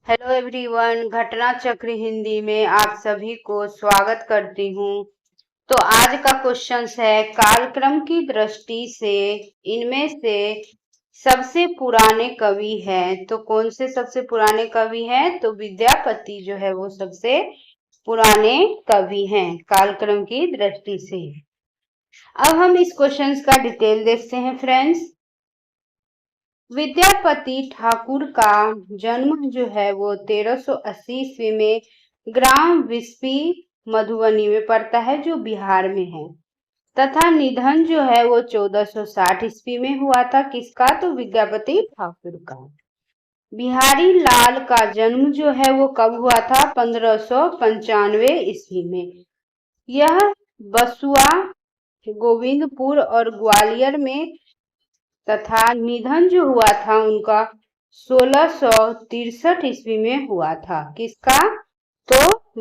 Hello everyone, घटना चक्र हिंदी में आप सभी को स्वागत करती हूँ। तो आज का क्वेश्चन है, कालक्रम की दृष्टि से इनमें से सबसे पुराने कवि हैं। तो कौन से सबसे पुराने कवि हैं? तो विद्यापति जो है वो सबसे पुराने कवि हैं कालक्रम की दृष्टि से। अब हम इस क्वेश्चन का डिटेल देखते हैं फ्रेंड्स। विद्यापति ठाकुर का जन्म जो है वो 1380 ईस्वी में ग्राम विस्पी मधुबनी में पड़ता है, जो बिहार में है। तथा निधन जो है वो 1460 ईस्वी में हुआ था। किसका? तो विद्यापति ठाकुर का। बिहारी लाल का जन्म जो है वो कब हुआ था? 1595 ईस्वी में। यह बसुआ, गोविंदपुर और ग्वालियर में। तथा निधन जो हुआ था उनका 1663 ईस्वी में हुआ था। किसका? तो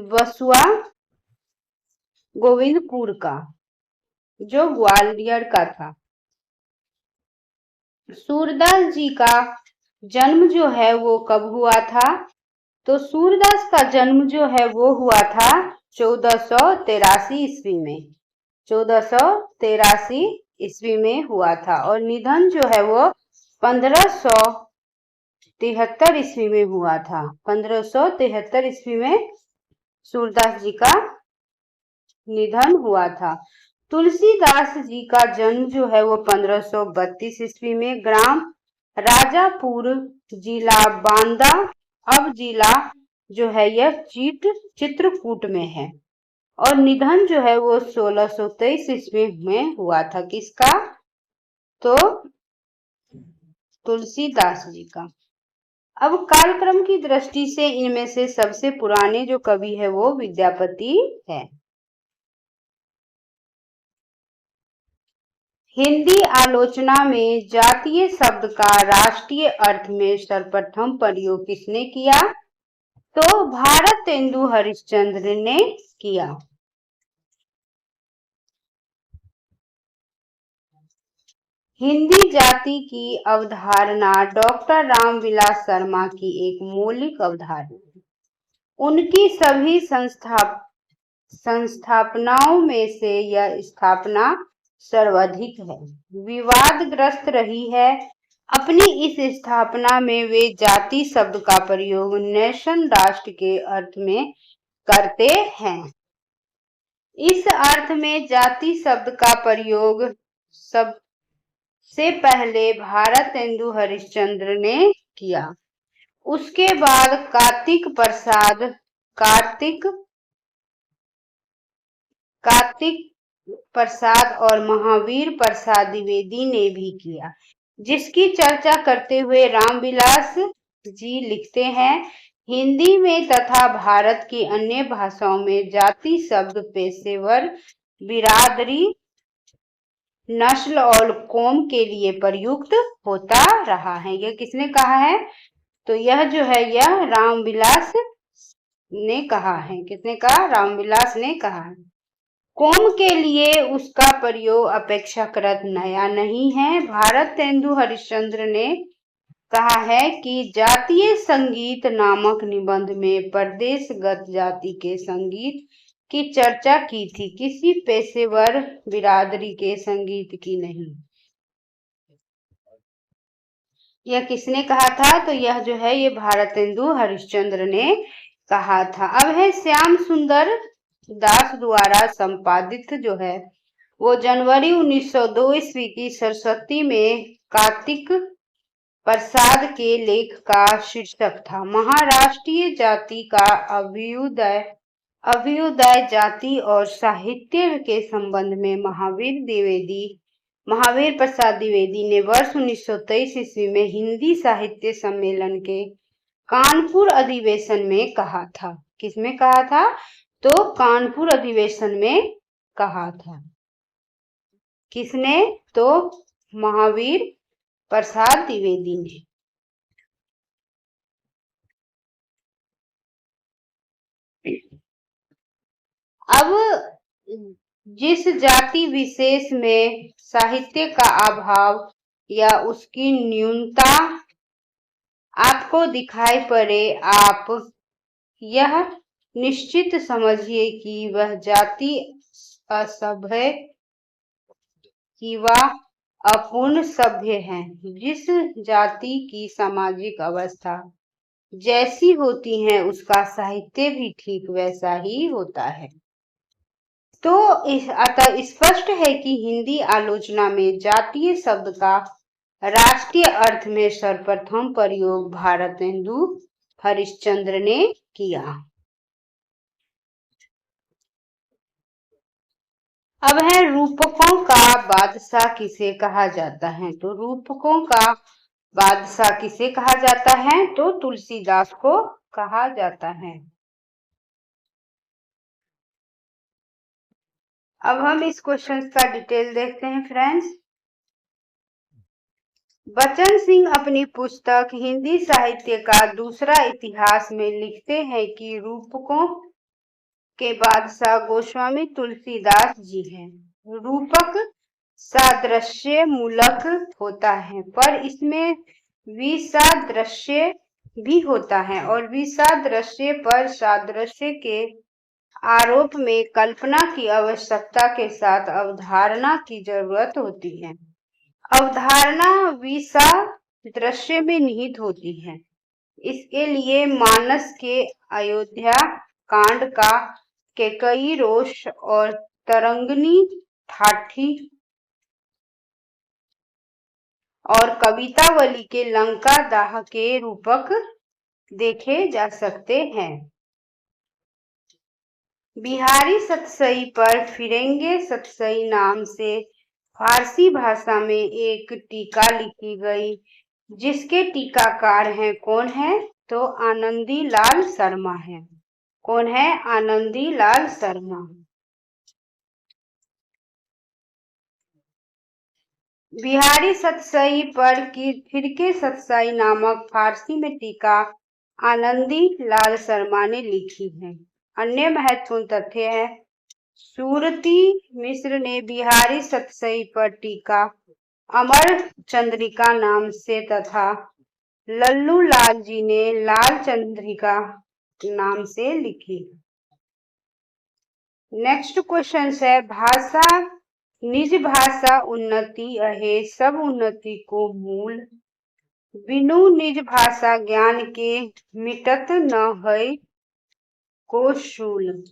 बसुआ गोविंदपुर का, जो ग्वालियर का था। सूरदास जी का जन्म जो है वो कब हुआ था? तो सूरदास का जन्म जो है वो हुआ था 1483 ईस्वी में। 1483 ईस्वी में हुआ था। और निधन जो है वो 1573 ईस्वी में हुआ था। 1573 ईस्वी में सूरदास जी का निधन हुआ था। तुलसीदास जी का जन्म जो है वो 1532 ईस्वी में ग्राम राजापुर, जिला बांदा, अब जिला जो है यह चित्रकूट में है। और निधन जो है वो 1623 ईस्वी में हुआ था। किसका? तो तुलसीदास जी का। अब कालक्रम की दृष्टि से इनमें से सबसे पुराने जो कवि है वो विद्यापति है। हिंदी आलोचना में जातीय शब्द का राष्ट्रीय अर्थ में सर्वप्रथम प्रयोग किसने किया? तो भारतेंदु हरिश्चंद्र ने किया। हिंदी जाति की अवधारणा डॉक्टर रामविलास शर्मा की एक मौलिक अवधारणा है। उनकी सभी संस्थापनाओं में से यह स्थापना सर्वाधिक है, विवादग्रस्त रही है। अपनी इस स्थापना में वे जाति शब्द का प्रयोग नेशन, राष्ट्र के अर्थ में करते हैं। इस अर्थ में जाति शब्द का प्रयोग सबसे पहले भारतेंदु हरिश्चंद्र ने किया। उसके बाद कार्तिक प्रसाद और महावीर प्रसाद द्विवेदी ने भी किया, जिसकी चर्चा करते हुए रामविलास जी लिखते हैं, हिंदी में तथा भारत की अन्य भाषाओं में जाति शब्द पेशेवर, बिरादरी, नस्ल और कौम के लिए प्रयुक्त होता रहा है। यह किसने कहा है? तो यह जो है यह रामविलास ने कहा है। किसने कहा? रामविलास ने कहा है। कौम के लिए उसका प्रयोग अपेक्षाकृत नया नहीं है। भारतेंदु हरिश्चंद्र ने कहा है कि जातीय संगीत नामक निबंध में प्रदेशगत जाति के संगीत की चर्चा की थी, किसी पेशेवर बिरादरी के संगीत की नहीं। यह किसने कहा था? तो यह जो है ये भारतेंदु हरिश्चंद्र ने कहा था। अब है श्याम सुंदर दास द्वारा संपादित जो है वो जनवरी 1902 ईस्वी की सरस्वती में कार्तिक प्रसाद के लेख का शीर्षक था, महाराष्ट्रीय जाति का अभ्युदय जाति और साहित्य के संबंध में महावीर प्रसाद द्विवेदी ने वर्ष 1923 ईस्वी में हिंदी साहित्य सम्मेलन के कानपुर अधिवेशन में कहा था। किसमें कहा था? तो कानपुर अधिवेशन में कहा था। किसने? तो महावीर प्रसाद द्विवेदी ने। अब जिस जाति विशेष में साहित्य का अभाव या उसकी न्यूनता आपको दिखाई पड़े, आप यह निश्चित समझिए कि वह जाति असभ्य कि वह अपूर्ण सभ्य है। जिस जाति की सामाजिक अवस्था जैसी होती है, उसका साहित्य भी ठीक वैसा ही होता है। तो अतः स्पष्ट है कि हिंदी आलोचना में जातीय शब्द का राष्ट्रीय अर्थ में सर्वप्रथम प्रयोग भारतेंदु हरिश्चंद्र ने किया। अब है रूपकों का बादशाह किसे कहा जाता है। तो रूपकों का बादशाह किसे कहा जाता है, तो तुलसीदास को कहा जाता है। अब हम इस क्वेश्चन का डिटेल देखते हैं फ्रेंड्स। बच्चन सिंह अपनी पुस्तक हिंदी साहित्य का दूसरा इतिहास में लिखते हैं कि रूपकों के बादशाह गोस्वामी तुलसीदास जी हैं। रूपक सादृश्य मूलक होता है, पर इसमें विसादृश्य भी होता है और विसादृश्य पर सादृश्य के आरोप में कल्पना की आवश्यकता के साथ अवधारणा की जरूरत होती है। अवधारणा विसादृश्य में निहित होती है। इसके लिए मानस के अयोध्या कांड का केकई रोष और तरंगनी ठाठी और कवितावली के लंका दाह के रूपक देखे जा सकते हैं। बिहारी सतसई पर फिरेंगे सतसई नाम से फारसी भाषा में एक टीका लिखी गई, जिसके टीकाकार हैं कौन है, तो आनंदी लाल शर्मा है। कौन है, आनंदी लाल शर्मा। बिहारी सतसई पर की फिरके सतसई नामक फारसी में टीका आनंदी लाल शर्मा ने लिखी है। अन्य महत्वपूर्ण तथ्य है, सूरती मिश्र ने बिहारी सतसई पर टीका अमर चंद्रिका नाम से तथा लल्लू लाल जी ने लाल चंद्रिका नाम से लिखी। नेक्स्ट क्वेश्चन है, भाषा निज भाषा उन्नति अहे सब उन्नति को मूल, बिनु निज भाषा ज्ञान के मिटत न है को शूल।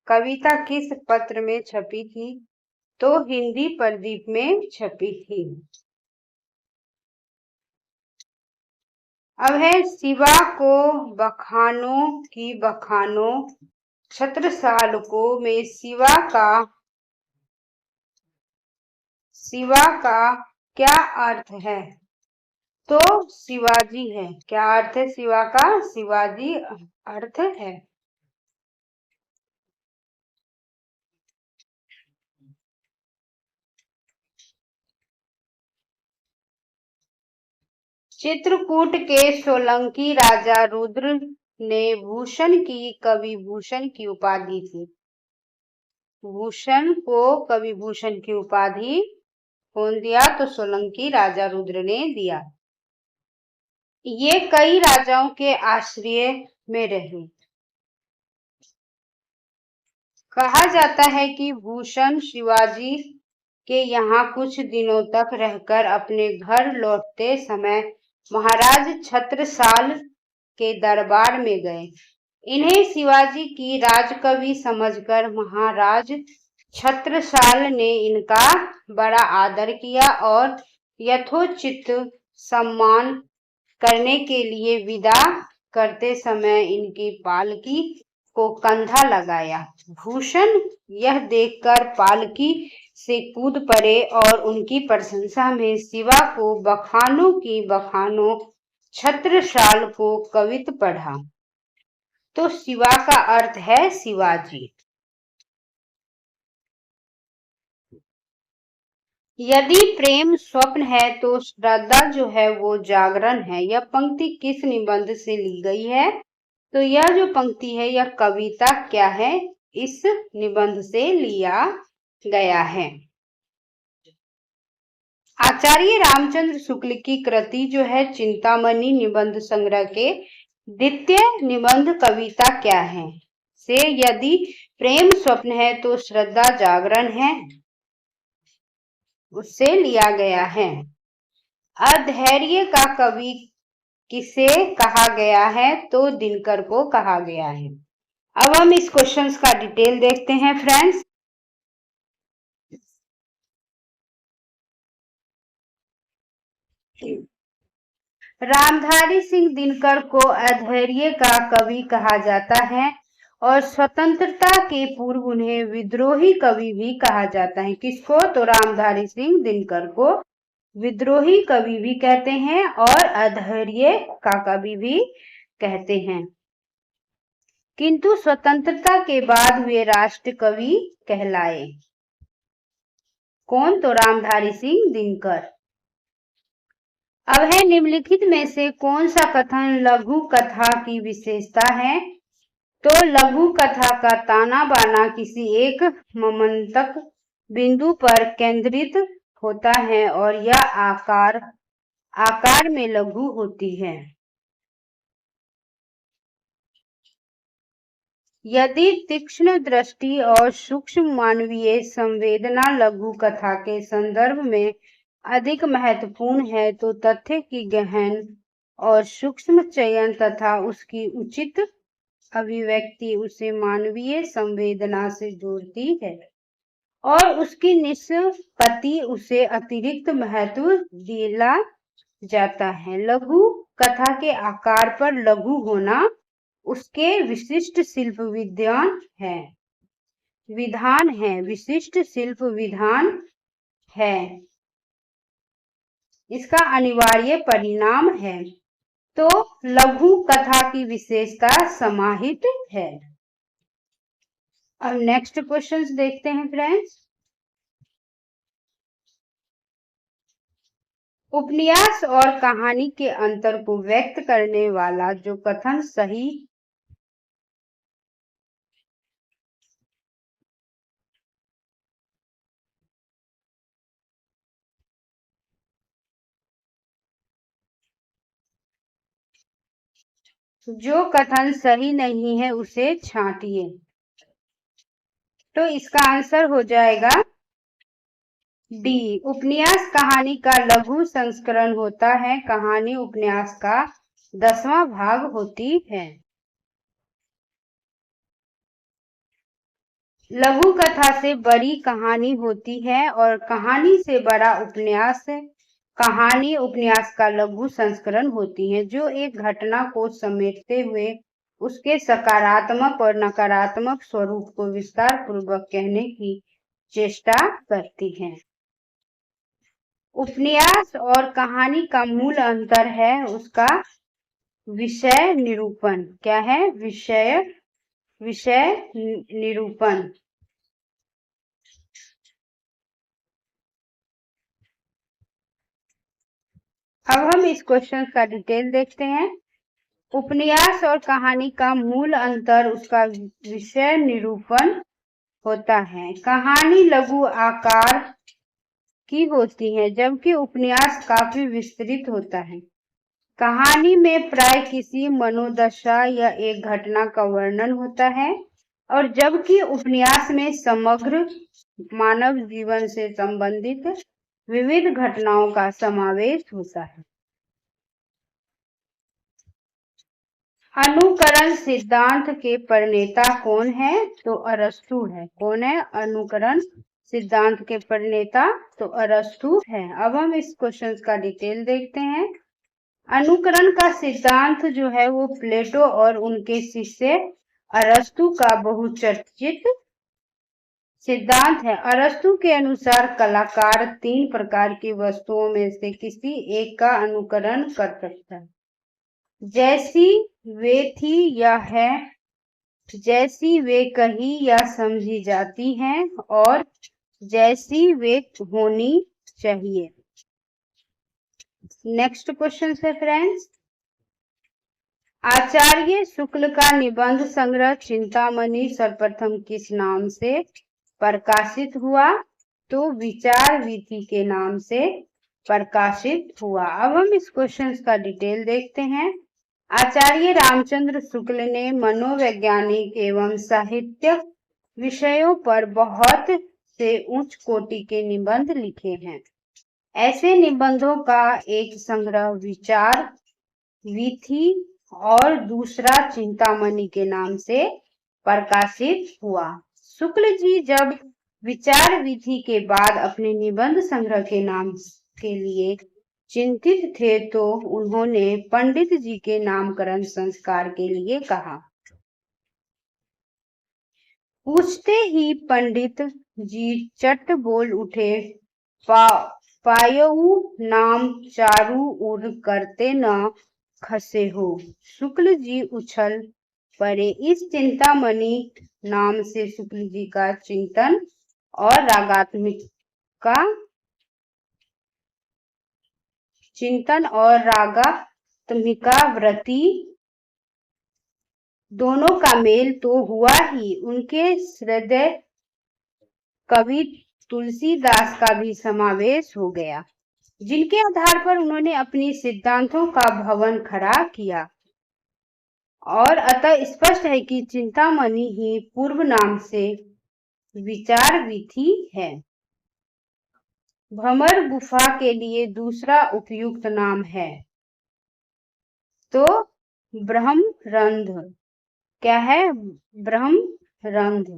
कविता किस पत्र में छपी थी, तो हिंदी प्रदीप में छपी थी। अब है, शिवा को बखानो की बखानो छत्रसाल को में शिवा का क्या अर्थ है, तो शिवाजी है। क्या अर्थ है शिवा का, शिवाजी अर्थ है। चित्रकूट के सोलंकी राजा रुद्र ने भूषण की कवि भूषण की उपाधि थी। भूषण को कवि भूषण की उपाधि कौन दिया, तो सोलंकी राजा रुद्र ने दिया। ये कई राजाओं के आश्रय में रहे। कहा जाता है कि भूषण शिवाजी के यहाँ कुछ दिनों तक रहकर अपने घर लौटते समय महाराज छत्रसाल के दरबार में गए। इन्हें शिवाजी की राजकवि समझकर महाराज छत्रसाल ने इनका बड़ा आदर किया और यथोचित सम्मान करने के लिए विदा करते समय इनकी पालकी को कंधा लगाया। भूषण यह देखकर पालकी से कूद पड़े और उनकी प्रशंसा में शिवा को बखानो की बखानो छत्रसाल को कवित पढ़ा। तो शिवा का अर्थ है शिवाजी। यदि प्रेम स्वप्न है तो श्रद्धा जो है वो जागरण है। यह पंक्ति किस निबंध से ली गई है, तो यह जो पंक्ति है यह कविता क्या है, इस निबंध से लिया गया है। आचार्य रामचंद्र शुक्ल की कृति जो है चिंतामणि निबंध संग्रह के द्वितीय निबंध कविता क्या है? से यदि प्रेम स्वप्न है तो श्रद्धा जागरण है, उससे लिया गया है। अधैर्य का कवि किसे कहा गया है? तो दिनकर को कहा गया है। अब हम इस क्वेश्चंस का डिटेल देखते हैं फ्रेंड्स। रामधारी सिंह दिनकर को अधैर्य का कवि कहा जाता है और स्वतंत्रता के पूर्व उन्हें विद्रोही कवि भी कहा जाता है। किसको? तो रामधारी सिंह दिनकर को विद्रोही कवि भी कहते हैं और अधैर्य का कवि भी कहते हैं। किंतु स्वतंत्रता के बाद वे राष्ट्र कवि कहलाए। कौन? तो रामधारी सिंह दिनकर। अब है निम्नलिखित में से कौन सा कथन लघु कथा की विशेषता है? तो लघु कथा का ताना बाना किसी एक मर्मन्तक बिंदु पर केंद्रित होता है और यह आकार में लघु होती है। यदि तीक्ष्ण दृष्टि और सूक्ष्म मानवीय संवेदना लघु कथा के संदर्भ में अधिक महत्वपूर्ण है तो तथ्य की गहन और सूक्ष्म चयन तथा उसकी उचित अभिव्यक्ति उसे मानवीय संवेदना से जोड़ती है और उसकी निष्पत्ति उसे अतिरिक्त महत्व दिला जाता है। लघु कथा के आकार पर लघु होना उसके विशिष्ट शिल्प विधान है, विशिष्ट शिल्प विधान है, इसका अनिवार्य परिणाम है। तो लघु कथा की विशेषता समाहित है। अब नेक्स्ट क्वेश्चंस देखते हैं फ्रेंड्स। उपन्यास और कहानी के अंतर को व्यक्त करने वाला जो कथन सही जो कथन सही नहीं है उसे छांटिए। तो इसका आंसर हो जाएगा डी। उपन्यास कहानी का लघु संस्करण होता है, कहानी उपन्यास का 10वां भाग होती है। लघु कथा से बड़ी कहानी होती है और कहानी से बड़ा उपन्यास है। कहानी उपन्यास का लघु संस्करण होती है जो एक घटना को समेटते हुए उसके सकारात्मक और नकारात्मक स्वरूप को विस्तार पूर्वक कहने की चेष्टा करती है। उपन्यास और कहानी का मूल अंतर है उसका विषय निरूपण। क्या है? विषय निरूपण। अब हम इस क्वेश्चन का डिटेल देखते हैं। उपन्यास और कहानी का मूल अंतर उसका विषय निरूपण होता है। कहानी लघु आकार की होती है जबकि उपन्यास काफी विस्तृत होता है। कहानी में प्राय किसी मनोदशा या एक घटना का वर्णन होता है और जबकि उपन्यास में समग्र मानव जीवन से संबंधित विविध घटनाओं का समावेश होता है। अनुकरण सिद्धांत के प्रणेता कौन है? तो अरस्तु है। कौन है अनुकरण सिद्धांत के प्रणेता? तो अरस्तु है। अब हम इस क्वेश्चन का डिटेल देखते हैं। अनुकरण का सिद्धांत जो है वो प्लेटो और उनके शिष्य अरस्तु का बहुचर्चित सिद्धांत है। अरस्तु के अनुसार कलाकार 3 प्रकार की वस्तुओं में से किसी एक का अनुकरण कर सकता है, जैसी वे थी या है, जैसी वे कही या समझी जाती हैं और जैसी वे होनी चाहिए। नेक्स्ट क्वेश्चन है फ्रेंड्स। आचार्य शुक्ल का निबंध संग्रह चिंतामणि सर्वप्रथम किस नाम से प्रकाशित हुआ? तो विचार वीथि के नाम से प्रकाशित हुआ। अब हम इस क्वेश्चन का डिटेल देखते हैं। आचार्य रामचंद्र शुक्ल ने मनोवैज्ञानिक एवं साहित्यिक विषयों पर बहुत से उच्च कोटि के निबंध लिखे हैं। ऐसे निबंधों का एक संग्रह विचार विधि और दूसरा चिंतामणि के नाम से प्रकाशित हुआ। शुक्ल जी जब विचार विधि के बाद अपने निबंध संग्रह के नाम के लिए चिंतित थे तो उन्होंने पंडित जी के नामकरण संस्कार के लिए कहा। पूछते ही पंडित जी चट बोल उठे, पायऊ नाम चारू उर करते न खसे हो। शुक्ल जी उछल पड़े। इस चिंतामणि नाम से शुक्ल जी का चिंतन और रागात्मिका वृत्ति दोनों का मेल तो हुआ ही, उनके हृदय कवि तुलसीदास का भी समावेश हो गया, जिनके आधार पर उन्होंने अपनी सिद्धांतों का भवन खड़ा किया। और अतः स्पष्ट है कि चिंतामणि ही पूर्व नाम से विचार विधि है। भ्रमर गुफा के लिए दूसरा उपयुक्त नाम है तो ब्रह्मरंध्र। क्या है? ब्रह्मरंध्र।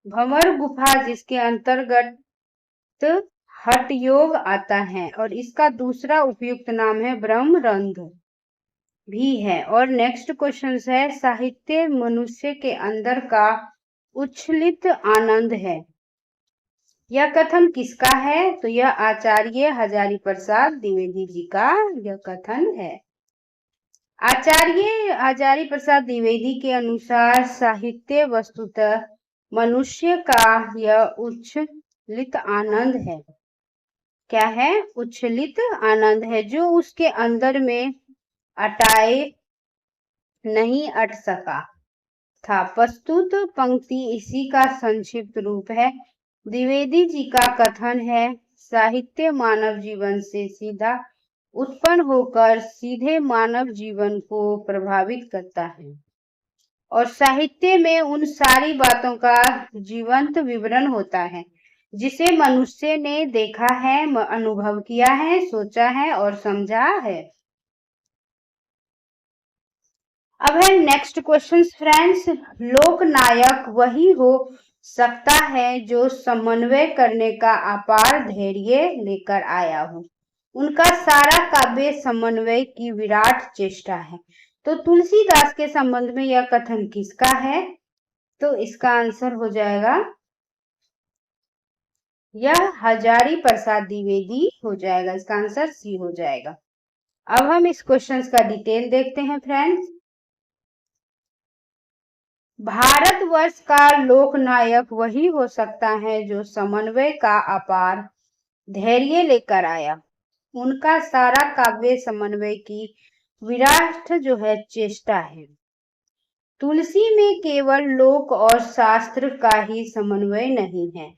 भ्रमर गुफा जिसके अंतर्गत हठ योग आता है और इसका दूसरा उपयुक्त नाम है ब्रह्मरंध्र भी है। और नेक्स्ट क्वेश्चन है, साहित्य मनुष्य के अंदर का उच्छलित आनंद है। यह कथन किसका है? तो यह आचार्य हजारी प्रसाद द्विवेदी जी का यह कथन है। आचार्य हजारी प्रसाद द्विवेदी के अनुसार साहित्य वस्तुतः मनुष्य का यह उच्छलित आनंद है। क्या है? उच्छलित आनंद है जो उसके अंदर में अटाए नहीं अट सका था। प्रस्तुत पंक्ति इसी का संक्षिप्त रूप है। द्विवेदी जी का कथन है, साहित्य मानव जीवन से सीधा उत्पन्न होकर सीधे मानव जीवन को प्रभावित करता है और साहित्य में उन सारी बातों का जीवंत विवरण होता है जिसे मनुष्य ने देखा है, अनुभव किया है, सोचा है और समझा है। अब है नेक्स्ट क्वेश्चन फ्रेंड्स, लोकनायक वही हो सकता है जो समन्वय करने का अपार धैर्य लेकर आया हो। उनका सारा काव्य समन्वय की विराट चेष्टा है। तो तुलसीदास के संबंध में यह कथन किसका है? तो इसका आंसर हो जाएगा, यह हजारी प्रसाद द्विवेदी हो जाएगा। इसका आंसर सी हो जाएगा। अब हम इस क्वेश्चन का डिटेल देखते हैं फ्रेंड्स। भारतवर्ष का लोकनायक वही हो सकता है जो समन्वय का अपार धैर्य लेकर आया। उनका सारा काव्य समन्वय की विराट जो है चेष्टा है। तुलसी में केवल लोक और शास्त्र का ही समन्वय नहीं है,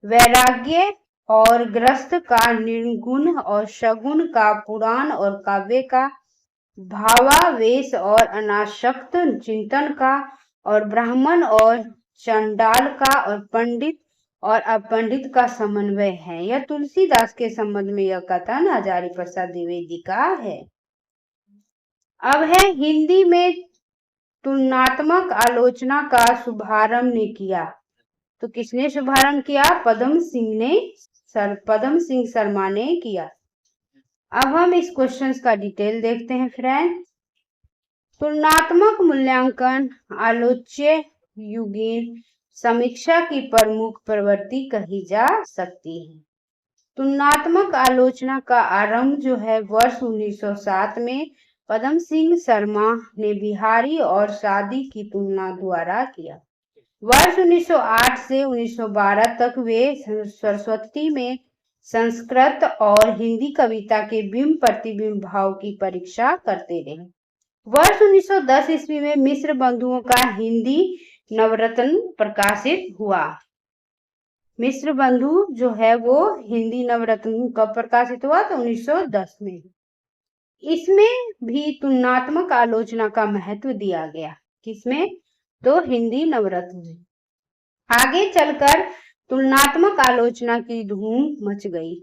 वैराग्य और ग्रस्त का निर्गुण और सगुण का पुराण और काव्य का भावावेश और अनासक्त चिंतन का और ब्राह्मण और चंडाल का और पंडित और अपंडित का समन्वय है। यह तुलसीदास के संबंध में यह कथन हजारी प्रसाद द्विवेदी का है। अब है हिंदी में तुलनात्मक आलोचना का शुभारंभ ने किया। तो किसने शुभारंभ किया? पद्म सिंह शर्मा ने किया। अब हम इस क्वेश्चन का डिटेल देखते हैं फ्रेंड। तुलनात्मक मूल्यांकन आलोच्य युगीन समीक्षा की प्रमुख प्रवृत्ति कही जा सकती है। तुलनात्मक आलोचना का आरंभ जो है वर्ष 1907 में पद्म सिंह शर्मा ने बिहारी और सादी की तुलना द्वारा किया। वर्ष 1908 से 1912 तक वे सरस्वती में संस्कृत और हिंदी कविता के बिंब प्रतिबिंब भाव की परीक्षा करते रहे। वर्ष 1910 ईस्वी में मिश्र बंधुओं का हिंदी नवरत्न प्रकाशित हुआ। मिश्र बंधु जो है वो हिंदी नवरत्न कब प्रकाशित हुआ? तो 1910 में। इसमें भी तुलनात्मक आलोचना का महत्व दिया गया। किसमें? तो हिंदी नवरत्न में। आगे चलकर तुलनात्मक आलोचना की धूम मच गई।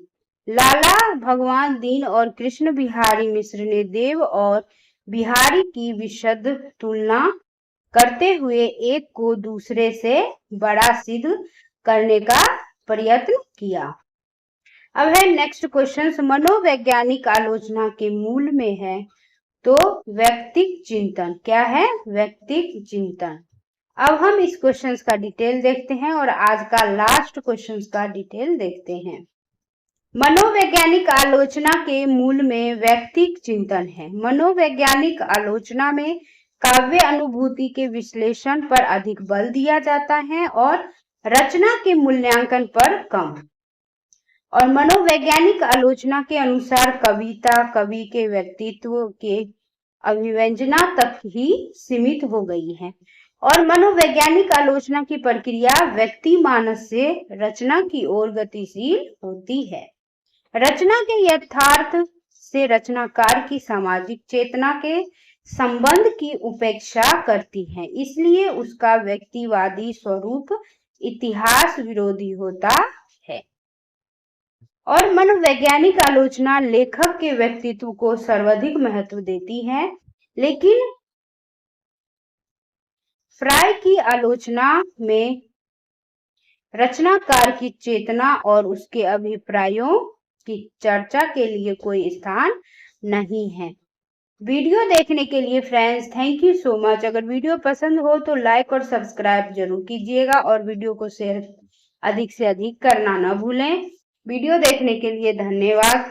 लाला भगवान दीन और कृष्ण बिहारी मिश्र ने देव और बिहारी की विशद तुलना करते हुए एक को दूसरे से बड़ा सिद्ध करने का प्रयत्न किया। अब है नेक्स्ट क्वेश्चन, मनोवैज्ञानिक आलोचना के मूल में है तो व्यक्तिक चिंतन। क्या है? व्यक्तिक चिंतन। अब हम इस क्वेश्चन का डिटेल देखते हैं और आज का लास्ट क्वेश्चन का डिटेल देखते हैं। मनोवैज्ञानिक आलोचना के मूल में व्यक्तिक चिंतन है। मनोवैज्ञानिक आलोचना में काव्य अनुभूति के विश्लेषण पर अधिक बल दिया जाता है और रचना के मूल्यांकन पर कम। और मनोवैज्ञानिक आलोचना के अनुसार कविता कवि के व्यक्तित्व के अभिव्यंजना तक ही सीमित हो गई है और मनोवैज्ञानिक आलोचना की प्रक्रिया व्यक्ति मानस से रचना की ओर गतिशील होती है। रचना के यथार्थ से रचनाकार की सामाजिक चेतना के संबंध की उपेक्षा करती है, इसलिए उसका व्यक्तिवादी स्वरूप इतिहास विरोधी होता है। और मनोवैज्ञानिक आलोचना लेखक के व्यक्तित्व को सर्वाधिक महत्व देती है, लेकिन फ्राय की आलोचना में रचनाकार की चेतना और उसके अभिप्रायों की चर्चा के लिए कोई स्थान नहीं है। वीडियो देखने के लिए friends thank you so much. अगर वीडियो पसंद हो तो लाइक और सब्सक्राइब जरूर कीजिएगा और वीडियो को शेयर अधिक से अधिक करना न भूलें। वीडियो देखने के लिए धन्यवाद।